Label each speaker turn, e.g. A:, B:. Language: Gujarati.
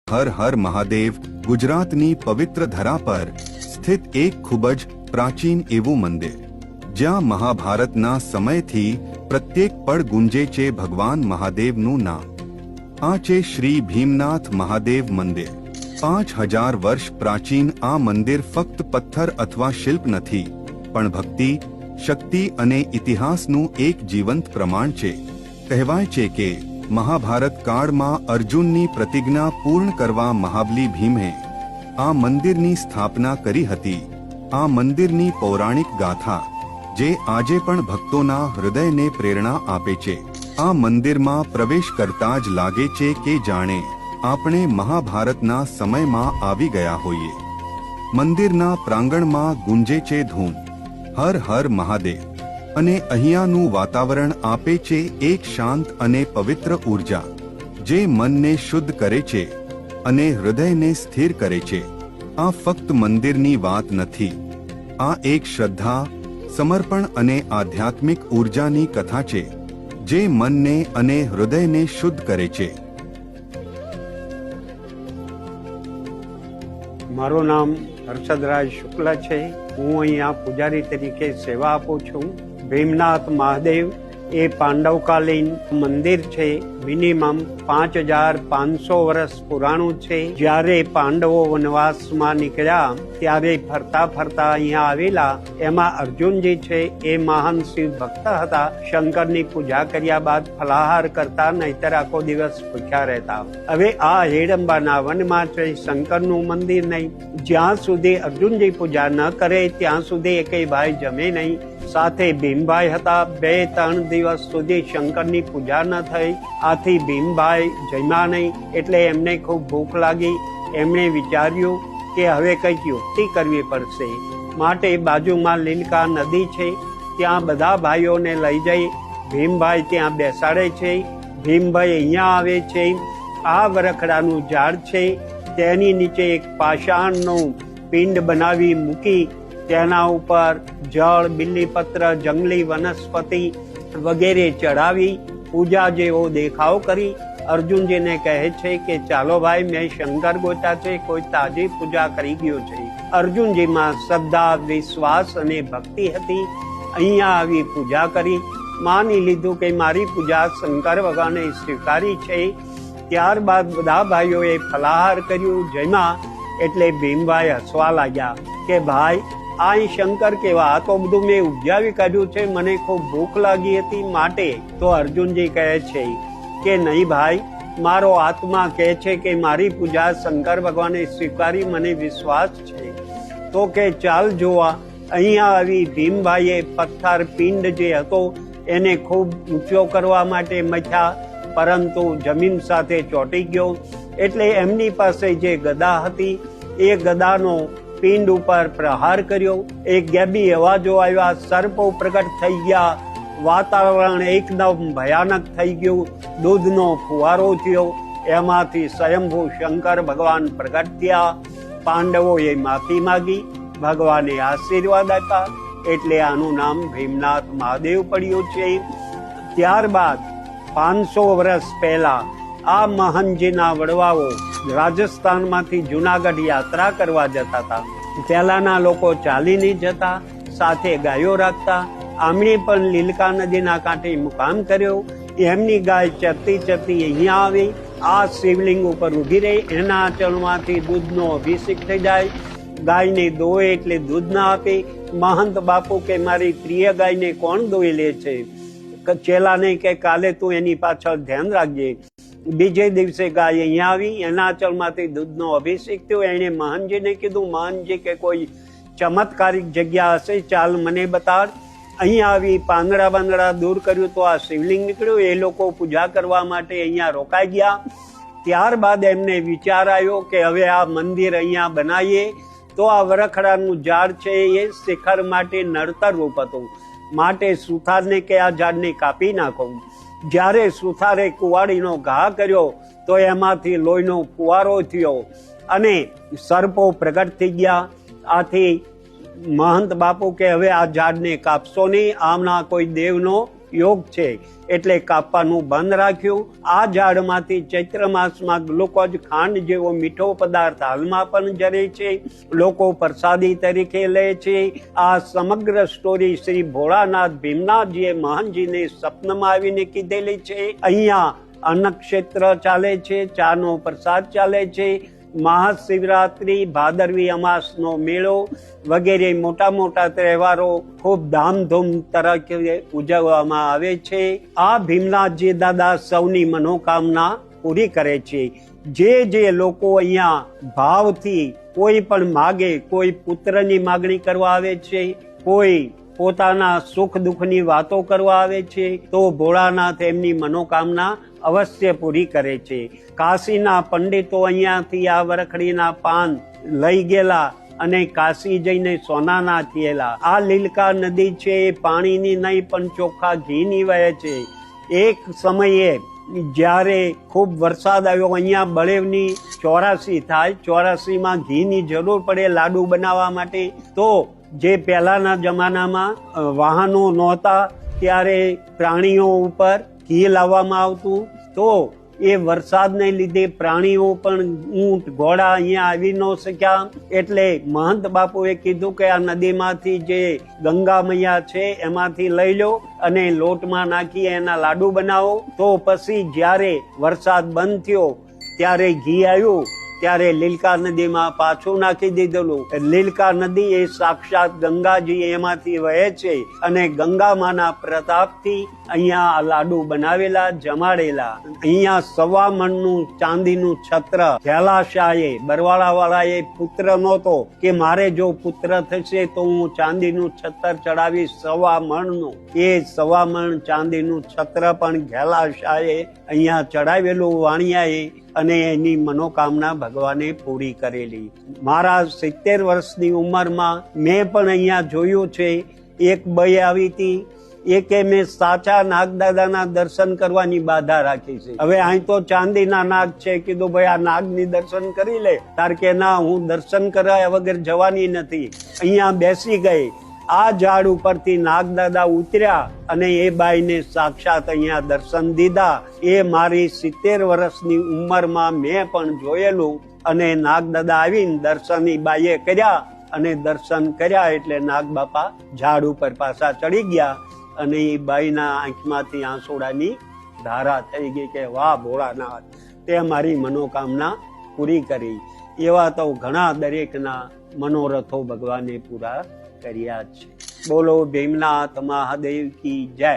A: હર હર મહાદેવ ગુજરાતની પવિત્ર ધરા પર સ્થિત એક ખૂબ જ પ્રાચીન એવું મંદિર, જ્યાં મહાભારતના સમયથી પ્રત્યેક પળ ગુંજે છે ભગવાન મહાદેવનું નામ. આ છે શ્રી ભીમનાથ મહાદેવ મંદિર. 5000 વર્ષ પ્રાચીન આ મંદિર ફક્ત પથ્થર અથવા શિલ્પ નથી, પણ ભક્તિ, શક્તિ અને ઇતિહાસનું એક જીવંત પ્રમાણ છે. કહેવાય છે કે મહાભારત કાળમાં અર્જુનની પ્રતિજ્ઞા પૂર્ણ કરવા મહાબલી ભીમે આ મંદિરની સ્થાપના કરી હતી. આ મંદિરની પૌરાણિક ગાથા, જે આજે પણ ભક્તોના હૃદયને પ્રેરણા આપે છે. આ મંદિરમાં પ્રવેશ કરતા જ લાગે છે કે જાણે આપણે મહાભારતના સમયમાં આવી ગયા હોઈએ. મંદિરના પ્રાંગણમાં ગુંજે છે ધૂન હર હર મહાદેવ, અને અહીંયાનું વાતાવરણ આપે છે એક શાંત અને પવિત્ર ઉર્જા, જે મનને શુદ્ધ કરે છે અને હૃદયને સ્થિર કરે છે. આ ફક્ત મંદિરની વાત નથી, આ એક શ્રદ્ધા, સમર્પણ અને આધ્યાત્મિક ઉર્જાની કથા છે, જે મનને અને હૃદયને શુદ્ધ કરે છે.
B: મારું નામ હર્ષદરાજ શુક્લ છે. હું અહીંયા પૂજારી તરીકે સેવા આપું છું. ભીમનાથ મહાદેવ એ પાંડવકાલીન મંદિર છે. મિનિમમ 5500 વર્ષ પુરાણું છે. જ્યારે પાંડવો વનવાસમાં નીકળ્યા ત્યારે ફરતા ફરતા અહીંયા આવેલા. એમાં અર્જુનજી છે એ મહાન શિવ ભક્ત હતા. શંકરની પૂજા કર્યા બાદ ફલાહાર કરતા, નહીતર આખો દિવસ ભૂખ્યા રહેતા. હવે આ હેડંબાના વનમાં છે શંકરનું મંદિર નહીં. જ્યાં સુધી અર્જુનજી પૂજા ન કરે ત્યાં સુધી એકેય ભાઈ જમે નહીં. સાથે ભીમભાઈ હતા. 2-3 દિવસ સુધી શંકરની પૂજા ન થઈ. આથી ભીમભાઈ જમ્યા નહીં. એટલે એમને ખૂબ ભૂખ લાગી. એમણે વિચાર્યું કે હવે કંઈક યુક્તિ કરવી પડશે. માટે બાજુમાં લીલકા નદી છે, ત્યાં બધા ભાઈઓને લઈ જઈ ભીમભાઈ ત્યાં બેસાડે છે. ભીમભાઈ અહીંયા આવે છે. આ વરખડાનું ઝાડ છે, તેની નીચે એક પાષાણનું પિંડ બનાવી મૂકી તેના ઉપર જળ, બિલ્લીપત્ર, જંગલી વનસ્પતિ વગેરે ચડાવી પૂજા જેવો દેખાવ કરી અર્જુનજીને કહે છે કે ચાલો ભાઈ, મેં શંકર ગોતા છે, કોઈ તાજી પૂજા કરી ગયો છે. અર્જુનજીમાં શ્રદ્ધા, વિશ્વાસ અને ભક્તિ હતી. અહીંયા આવી પૂજા કરી. માની લીધું કે મારી પૂજા શંકર ભગવાને સ્વીકારી છે. ત્યારબાદ બધા ભાઈઓએ ફલાહાર કર્યું, જમ્યા. એટલે ભીમભાઈ હસવા લાગ્યા કે ભાઈ, આ શંકર કેવા, આ તો બધું મેં ઉપજાવી કાઢ્યું છે, મને ખૂબ ભૂખ લાગી હતી માટે. તો અર્જુનજી કહે છે કે નહીં ભાઈ, મારો આત્મા કહે છે કે મારી પૂજા શંકર ભગવાને સ્વીકારી, મને વિશ્વાસ છે. તો કે ચાલ જોવા. અહીંયા આવી ભીમભાઈએ પથ્થર પિંડ જે હતો એને ખૂબ ઊંચો કરવા માટે મથ્યા, પરંતુ જમીન સાથે ચોંટી ગયો. એટલે એમની પાસે જે ગદા હતી એ ગદાનો પિંડ ઉપર પ્રહાર કર્યો. એક ગેબી અવાજો આવ્યા, સર્પો પ્રગટ થઈ ગયા. વાતાવરણ એકદમ ભયાનક થઈ ગયું. દૂધનો ફુવારો થયો. એમાંથી સ્વયંભૂ શંકર ભગવાન પ્રગટ થયા. પાંડવોએ માફી માગી, ભગવાને આશીર્વાદ આપ્યા. એટલે આનું નામ ભીમનાથ મહાદેવ પડ્યું છે. ત્યારબાદ 500 વર્ષ પહેલા આ મહનજીના વડવાઓ રાજસ્થાનમાંથી જુનાગઢ યાત્રા કરવા જતા હતા. પહેલાના લોકો ચાલી નહીં જતા, સાથે ગાયો રાખતા. આમણે પણ લીલકા નદીના કાંઠે મુકામ કર્યો. એમની ગાય ચરતી ચરતી અહીંયા આવી. આ શિવલિંગ ઉપર ઊભી રહી. એના આંચળમાંથી દૂધનો અભિષેક થઈ જાય. ગાયને દોય એટલે દૂધ ના આપે. મહંત બાપુ કે મારી પ્રિય ગાયને કોણ દોઈ લે છે? ચેલાને કે કાલે તું એની પાછળ ધ્યાન રાખજે. બીજે દિવસે ગાય અહીંયા આવી. એના આંચળમાંથી દૂધનો અભિષેક થયો. એણે મહનજીને કીધું, મહનજી કે કોઈ ચમત્કારિક જગ્યા હશે, ચાલ મને બતાડ. અહીંયા આવી પાંદડા બાંદડા દૂર કર્યું તો આ શિવલિંગ નીકળ્યું. એ લોકો પૂજા કરવા માટે અહીંયા રોકાઈ ગયા. ત્યારબાદ એમને વિચાર આવ્યો કે હવે આ મંદિર અહીંયા બનાવીએ. તો આ વરખડાનું ઝાડ છે એ શિખર માટે નડતર રૂપ હતું. માટે સુથારને કે આ ઝાડને કાપી નાખો. જ્યારે સુથારે કુવાડીનો ઘા કર્યો તો એમાંથી લોહીનો ફુવારો થયો અને સર્પો પ્રગટ થઈ ગયા. આથી મહંત બાપુ કે હવે આ ઝાડને કાપશો નહીં, આમના કોઈ દેવનો યોગ છે. એટલે કાપવાનું બંધ રાખ્યું. આ ઝાડમાંથી ચૈત્ર માસમાં ગ્લુકોઝ ખાંડ જેવો મીઠો પદાર્થ હાલમાં પણ જરે છે, લોકો પ્રસાદી તરીકે લે છે. આ સમગ્ર સ્ટોરી શ્રી ભોળાનાથ ભીમનાથજીએ મહાનજીને સપનમાં આવીને કીધેલી છે. અહીંયા અન્નક્ષેત્ર ચાલે છે, ચાનો પ્રસાદ ચાલે છે. મહાશિવરાત્રી, ભાદરવી અમાસનો મેળો વગેરે મોટા મોટા તહેવારો ખૂબ ધામધૂમ તરીકે ઉજવવામાં આવે છે. આ ભીમનાથજી દાદા સૌની મનોકામના પૂરી કરે છે. જે લોકો અહીંયા ભાવથી કોઈ પણ માગે, કોઈ પુત્રની માગણી કરવા આવે છે, કોઈ પોતાના સુખ દુઃખની વાતો કરવા આવે છે, તો ભોળાનાથ એમની મનોકામના અવશ્ય પૂરી કરે છે. કાશીના પંડિતો અહીંયાથી આ વરખડીના પાન લઈ ગયેલા અને કાશી જઈને સોનાના થયેલા. આ લીલકા નદી છે એ પાણીની નહીં પણ ચોખ્ખા ઘીની વહે છે. એક સમયે જ્યારે ખૂબ વરસાદ આવ્યો, અહીંયા બળેવની 84 થાય, 84માં ઘીની જરૂર પડે લાડુ બનાવવા માટે. તો જે પહેલાના જમાનામાં વાહનો નહોતા ત્યારે પ્રાણીઓ ઉપર ઘી લાવવામાં આવતું, તો એ વરસાદને લીધે પ્રાણીઓ પણ ઊંટ ઘોડા અહીંયા આવી ન શક્યા. એટલે મહંત બાપુએ કીધું કે આ નદીમાંથી જે ગંગા મૈયા છે એમાંથી લઈ લો અને લોટમાં નાખી એના લાડુ બનાવો. તો પછી જ્યારે વરસાદ બંધ થયો ત્યારે ઘી આવ્યું, ત્યારે લીલકા નદીમાં પાછું નાખી દીધેલું. લીલકા નદી એ સાક્ષાત ગંગાજી એમાંથી વહે છે અને ગંગા માના પ્રતાપથી અહીંયા લાડુ બનાવેલા, જમાડેલા. અહીંયા 1.25 મણનું ચાંદીનું છત્ર ઘેલાશાએ, બરવાળા વાળાએ પુત્ર નહોતો કે મારે જો પુત્ર થશે તો હું ચાંદીનું છત્ર ચડાવીશ 1.25 મણનું. એ 1.25 મણ ચાંદીનું છત્ર પણ ઘેલાશાએ અહીંયા ચડાવેલું વાણિયાએ, અને એની મનોકામના ભગવાને પૂરી કરેલી. મારા 70 વર્ષની ઉંમરમાં મેં પણ અહીંયા જોયું છે. એક બઈ આવી હતી, એકે મેં સાચા નાગદાદાના દર્શન કરવાની બાધા રાખી છે. હવે અહીં તો ચાંદીના નાગ છે, કીધું ભાઈ આ નાગની દર્શન કરી લે. તાર કે ના, હું દર્શન કરાયા વગર જવાની નથી. અહીંયા બેસી ગઈ. આ ઝાડ ઉપરથી નાગદાદા ઉતર્યા અને એ બાઈને સાક્ષાત અહીંયા દર્શન દીધા. એ મારી 70 વર્ષની ઉંમરમાં મેં પણ જોયેલું. અને નાગદાદા આવીને દર્શન એ બાઈએ કર્યા અને દર્શન કર્યા એટલે નાગ બાપા ઝાડ ઉપર પાછા ચડી ગયા અને એ બાઈના આંખમાંથી આંસુડાની ધારા થઈ ગઈ કે વાહ ભોળાનાથ, તે મારી મનોકામના પૂરી કરી. એવા તો ઘણા દરેકના મનોરથો ભગવાને પૂરા કર્યા છે. બોલો ભીમનાથ મહાદેવ કી જય.